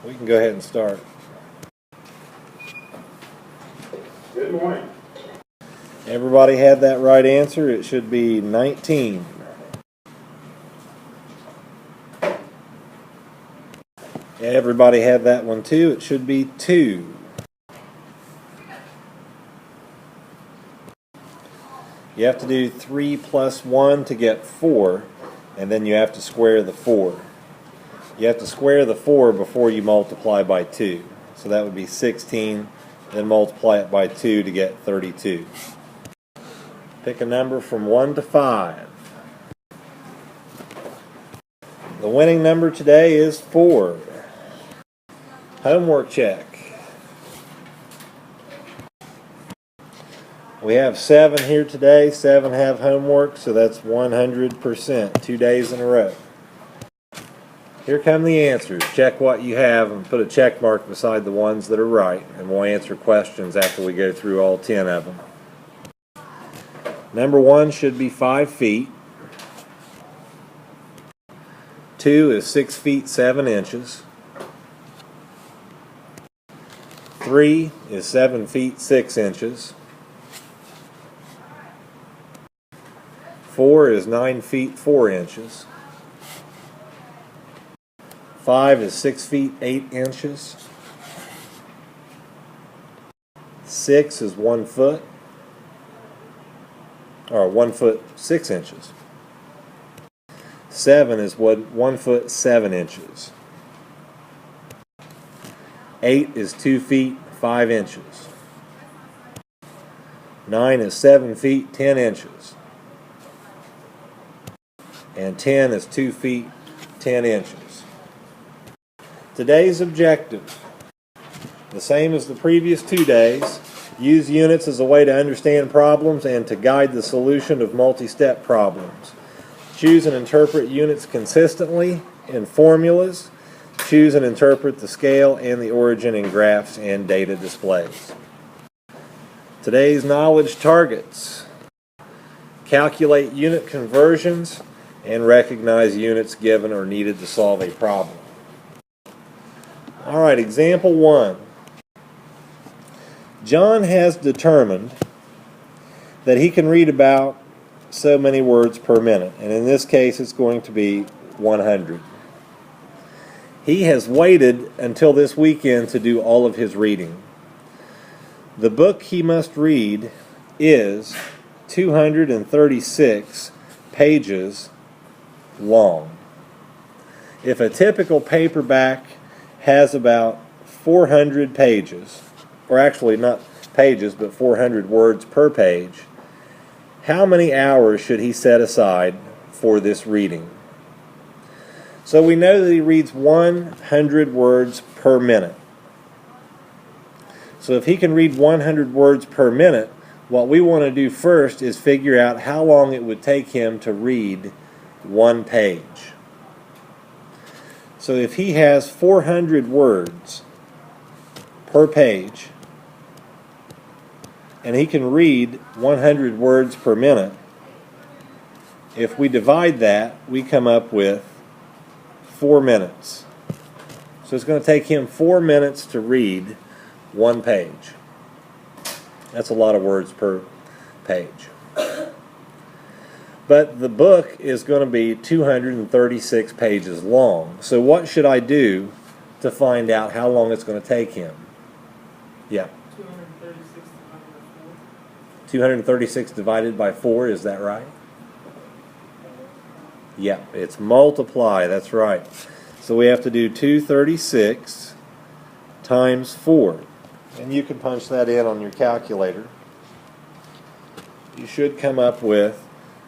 We can go ahead and start. Good morning. Everybody had that right answer. It should be 19. Everybody had that one too. It should be 2. You have to do 3 plus 1 to get 4, and then you have to square the 4. You have to square the 4 before you multiply by 2. So that would be 16, then multiply it by 2 to get 32. Pick a number from 1 to 5. The winning number today is 4. Homework check. We have 7 here today. 7 have homework, so that's 100%, 2 days in a row. Here come the answers. Check what you have and put a check mark beside the ones that are right, and we'll answer questions after we go through all 10 of them. Number 1 should be 5 feet. 2 is 6 feet 7 inches. 3 is 7 feet 6 inches. 4 is 9 feet 4 inches. 5 is 6 feet 8 inches. 6 is 1 foot, or 1 foot 6 inches. 7 is 1 foot 7 inches. 8 is 2 feet 5 inches. 9 is 7 feet 10 inches. And 10 is 2 feet 10 inches. Today's objective, the same as the previous 2 days, use units as a way to understand problems and to guide the solution of multi-step problems. Choose and interpret units consistently in formulas. Choose and interpret the scale and the origin in graphs and data displays. Today's knowledge targets: calculate unit conversions and recognize units given or needed to solve a problem. All right, example 1. John has determined that he can read about so many words per minute, and in this case it's going to be 100. He has waited until this weekend to do all of his reading. The book he must read is 236 pages long. If a typical paperback has about 400 pages, or actually not pages, but 400 words per page, how many hours should he set aside for this reading? So we know that he reads 100 words per minute. So if he can read 100 words per minute, what we want to do first is figure out how long it would take him to read one page. So if he has 400 words per page, and he can read 100 words per minute, if we divide that, we come up with 4 minutes. So it's going to take him 4 minutes to read one page. That's a lot of words per page. But the book is going to be 236 pages long. So what should I do to find out how long it's going to take him? Yeah. 236 divided by 4, is that right? Yeah, it's multiply, that's right. So we have to do 236 times 4. And you can punch that in on your calculator. You should come up with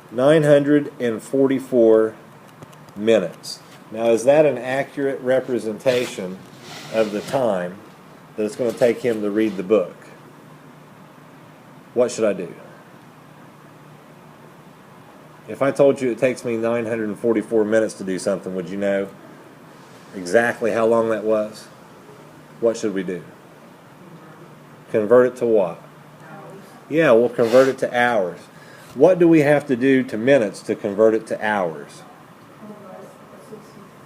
944 minutes. Now, is that an accurate representation of the time that it's going to take him to read the book? What should I do? If I told you it takes me 944 minutes to do something, would you know exactly how long that was? What should we do? Convert it to what? Yeah, we'll convert it to hours. What do we have to do to minutes to convert it to hours?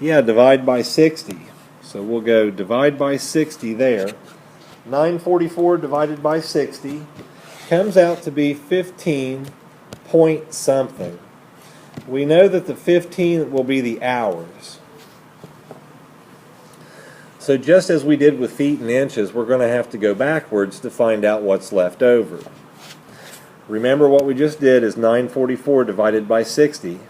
Yeah, divide by 60. So we'll go divide by 60 there. 944 divided by 60 comes out to be 15 point something. We know that the 15 will be the hours. So just as we did with feet and inches, we're going to have to go backwards to find out what's left over. Remember what we just did is 944 divided by 60,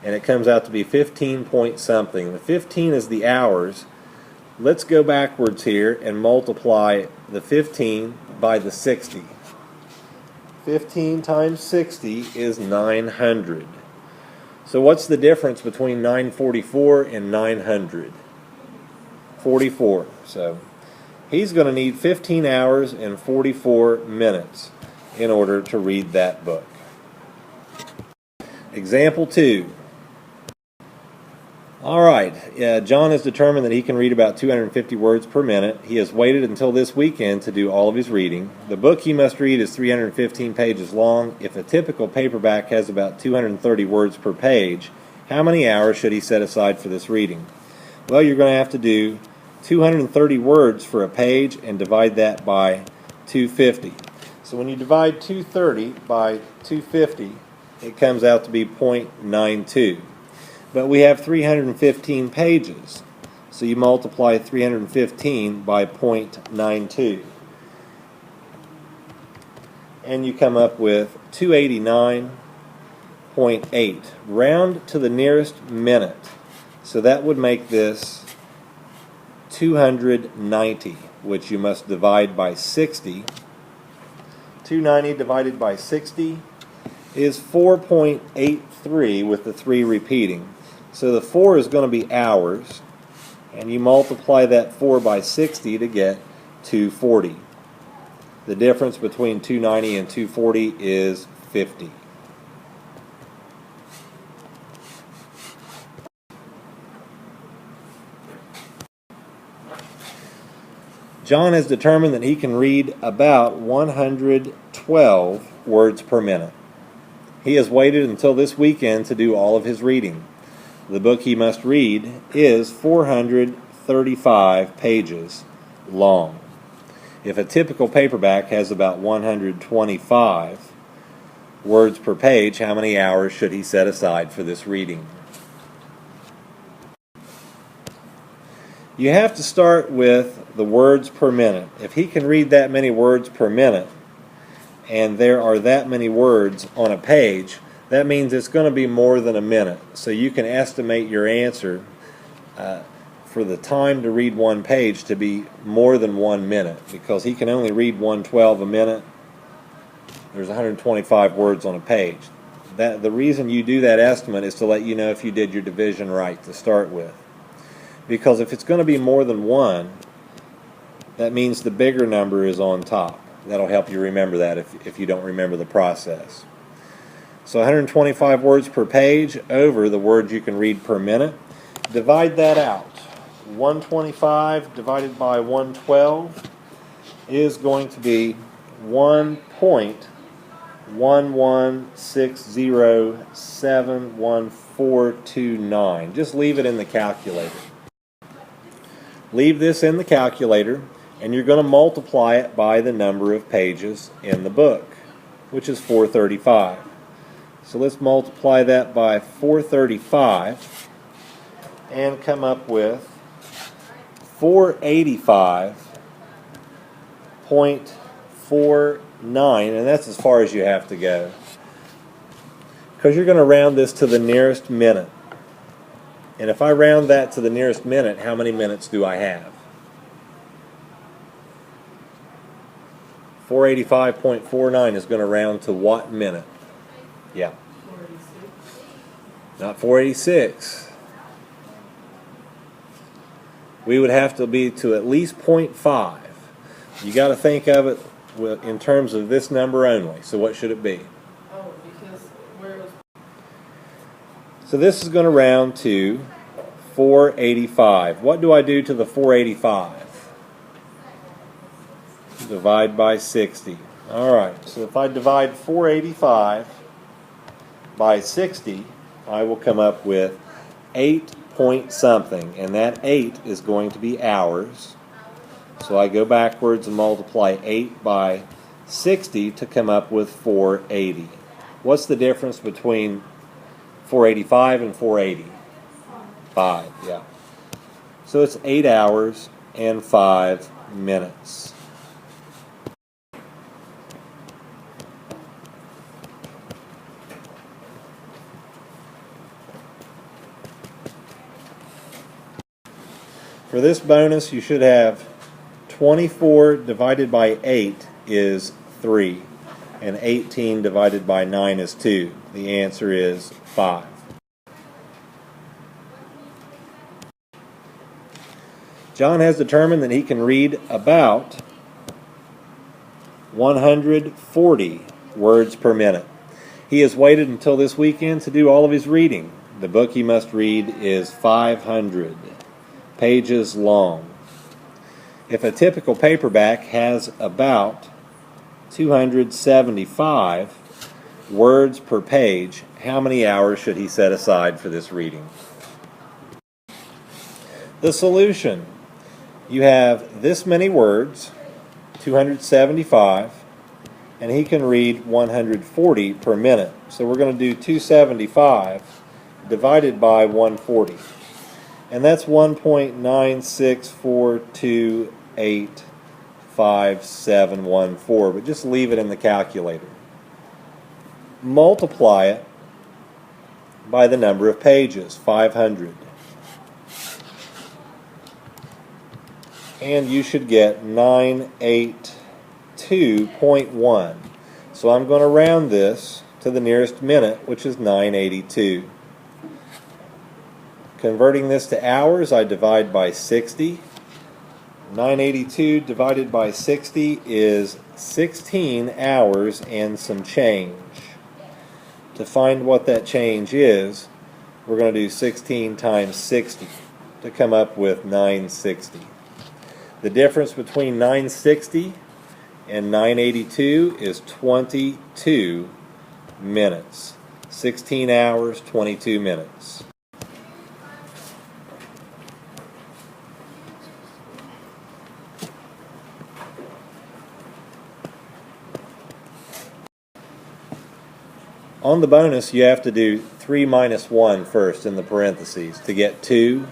and it comes out to be 15 point something. The 15 is the hours. Let's go backwards here and multiply the 15 by the 60. 15 times 60 is 900. So what's the difference between 944 and 900? 44. So he's going to need 15 hours and 44 minutes in order to read that book. Example 2. Alright, John has determined that he can read about 250 words per minute. He has waited until this weekend to do all of his reading. The book he must read is 315 pages long. If a typical paperback has about 230 words per page, how many hours should he set aside for this reading? Well, you're going to have to do 230 words for a page and divide that by 250. So when you divide 230 by 250, it comes out to be 0.92. But we have 315 pages, so you multiply 315 by 0.92. And you come up with 289.8. Round to the nearest minute. So that would make this 290, which you must divide by 60. 290 divided by 60 is 4.83 with the 3 repeating. So the 4 is going to be hours, and you multiply that 4 by 60 to get 240. The difference between 290 and 240 is 50. John has determined that he can read about 112 words per minute. He has waited until this weekend to do all of his reading. The book he must read is 435 pages long. If a typical paperback has about 125 words per page, how many hours should he set aside for this reading? You have to start with the words per minute. If he can read that many words per minute, and there are that many words on a page, that means it's going to be more than a minute. So you can estimate your answer for the time to read one page to be more than 1 minute, because he can only read 112 a minute. There's 125 words on a page. The reason you do that estimate is to let you know if you did your division right to start with. Because if it's going to be more than 1, that means the bigger number is on top. That'll help you remember that if you don't remember the process. So 125 words per page over the words you can read per minute. Divide that out. 125 divided by 112 is going to be 1.116071429. Just leave it in the calculator. Leave this in the calculator, and you're going to multiply it by the number of pages in the book, which is 435. So let's multiply that by 435 and come up with 485.49, and that's as far as you have to go, because you're going to round this to the nearest minute. And if I round that to the nearest minute, how many minutes do I have? 485.49 is going to round to what minute? Yeah. 486. Not 486. We would have to be to at least 0.5. You got to think of it in terms of this number only. So what should it be? Oh, because where was... So this is going to round to 485. What do I do to the 485? Divide by 60. Alright, so if I divide 485 by 60, I will come up with 8.6 point something, and that 8 is going to be hours. So I go backwards and multiply 8 by 60 to come up with 480. What's the difference between 485 and 480? 5, yeah. So it's 8 hours and 5 minutes. For this bonus, you should have 24 divided by 8 is 3, and 18 divided by 9 is 2. The answer is 5. John has determined that he can read about 140 words per minute. He has waited until this weekend to do all of his reading. The book he must read is 500 pages long. If a typical paperback has about 275 words per page, how many hours should he set aside for this reading? The solution. You have this many words, 275, and he can read 140 per minute. So we're going to do 275 divided by 140. And that's 1.964285714, but just leave it in the calculator. Multiply it by the number of pages, 500. And you should get 982.1. So I'm going to round this to the nearest minute, which is 982. Converting this to hours, I divide by 60. 982 divided by 60 is 16 hours and some change. To find what that change is, we're going to do 16 times 60 to come up with 960. The difference between 960 and 982 is 22 minutes. 16 hours, 22 minutes. On the bonus, you have to do 3 minus 1 first in the parentheses to get 2,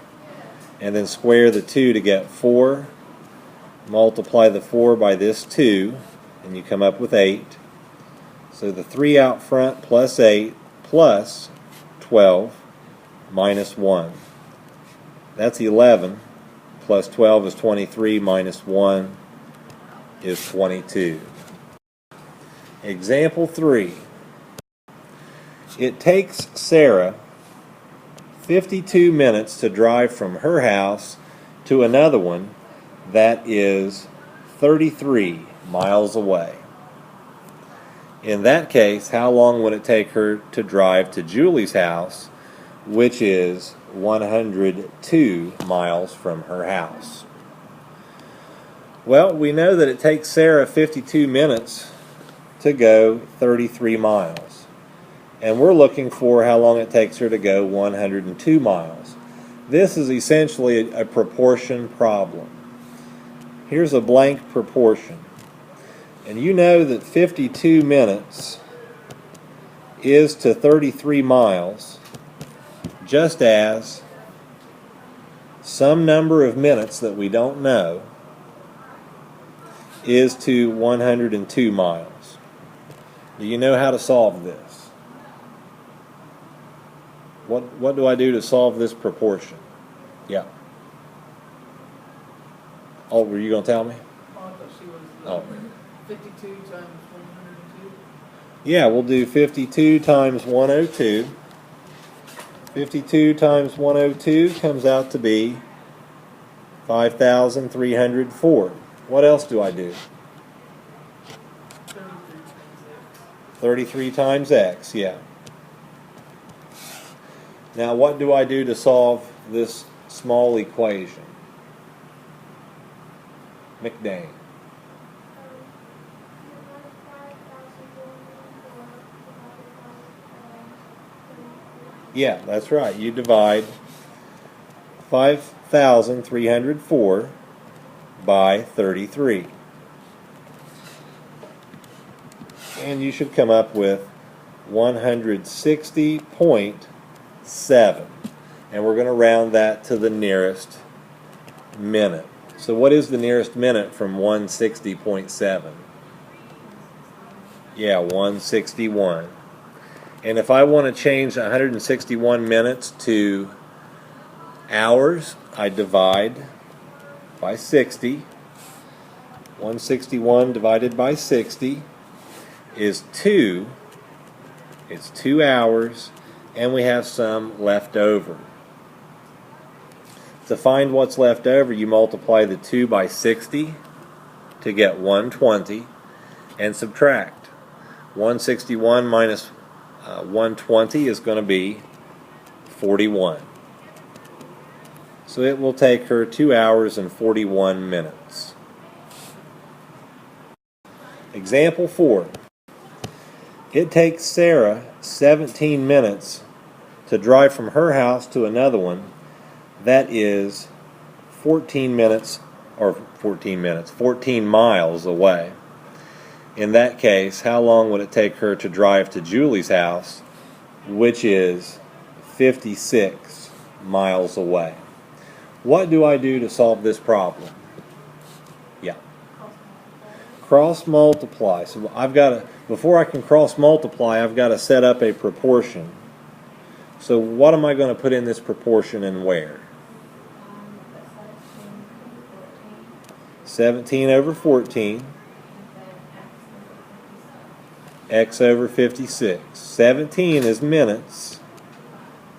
and then square the 2 to get 4. Multiply the 4 by this 2, and you come up with 8. So the 3 out front plus 8 plus 12 minus 1. That's 11. Plus 12 is 23 minus 1 is 22. Example 3. It takes Sarah 52 minutes to drive from her house to another one that is 33 miles away. In that case, how long would it take her to drive to Julie's house, which is 102 miles from her house? Well, we know that it takes Sarah 52 minutes to go 33 miles. And we're looking for how long it takes her to go 102 miles. This is essentially a proportion problem. Here's a blank proportion. And you know that 52 minutes is to 33 miles, just as some number of minutes that we don't know is to 102 miles. Do you know how to solve this? What do I do to solve this proportion? Yeah. Oh, were you going to tell me? Oh, I thought she was 52 times 102. Yeah, we'll do 52 times 102. 52 times 102 comes out to be 5,304. What else do I do? 33 times x, yeah. Now, what do I do to solve this small equation? McDane. Yeah, that's right. You divide 5,304 by 33. And you should come up with 160.7. And we're going to round that to the nearest minute. So what is the nearest minute from 160.7? Yeah, 161. And if I want to change 161 minutes to hours, I divide by 60. 161 divided by 60 is 2. It's 2 hours, and we have some left over. To find what's left over, you multiply the 2 by 60 to get 120 and subtract. 161 minus 120 is going to be 41. So it will take her 2 hours and 41 minutes. Example 4. It takes Sarah 17 minutes to drive from her house to another one that is 14 miles away. In that case, how long would it take her to drive to Julie's house, which is 56 miles away? What do I do to solve this problem? Yeah. Cross multiply. So before I can cross multiply, I've got to set up a proportion. So what am I going to put in this proportion and where? 17 over 14. X over 56. 17 is minutes.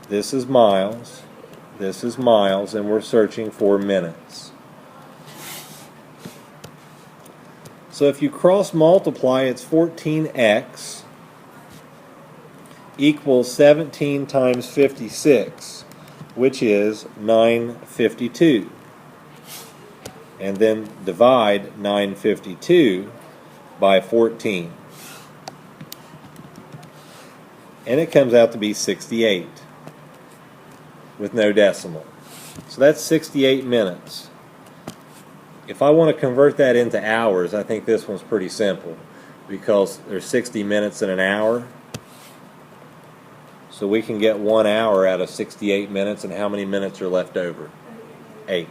This is miles. This is miles, and we're searching for minutes. So if you cross multiply, it's 14x equals 17 times 56, which is 952. And then divide 952 by 14. And it comes out to be 68 with no decimal. So that's 68 minutes. If I want to convert that into hours, I think this one's pretty simple because there's 60 minutes in an hour. So we can get 1 hour out of 68 minutes, and how many minutes are left over? 8.